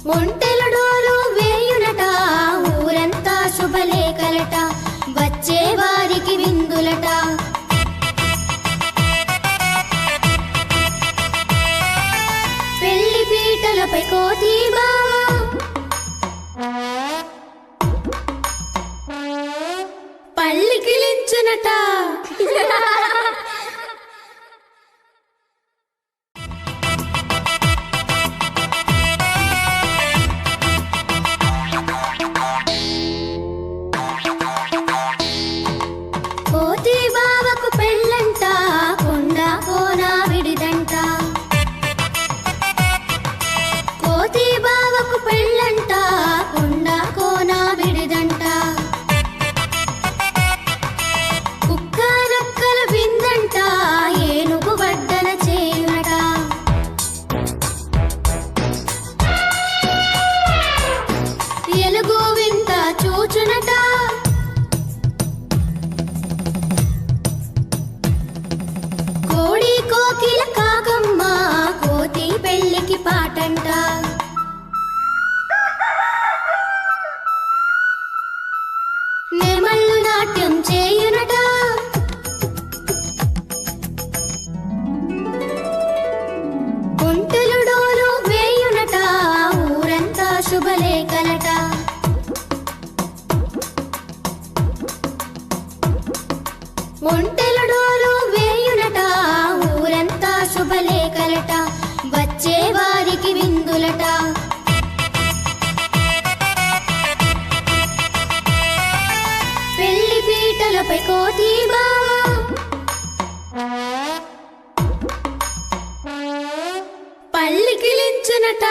ఒంటెలడోలు వేయునట ఊరంతా శుభలేఖలట వచ్చే వారికి విందులట పెళ్లి పీటలపై కోతి బావ పల్లికిలించునట కోతి బావకు పెళ్ళంట కొండ కోన విడిదంట కోతి బావకు పెళ్ళంట కొండ కోన విడిదంట కుక్క నక్కల విందంట ఏనుగు వడ్డన చేయునట ఎలుగు వింత చూచునట కోడి కోకిల కాకమ్మ కోతి పెళ్ళికి పాటంట నెమళ్ళు నాట్యం చేయునట ఒంటెలు డోలు వేయునట ఊరంతా శుభలేఖలట ఒంటెల డోలు వేయునట ఊరంతా శుభలేఖలట వచ్చే వారికి విందులట పెళ్లి పీటలపై కోతి బావ పల్లికిలించునట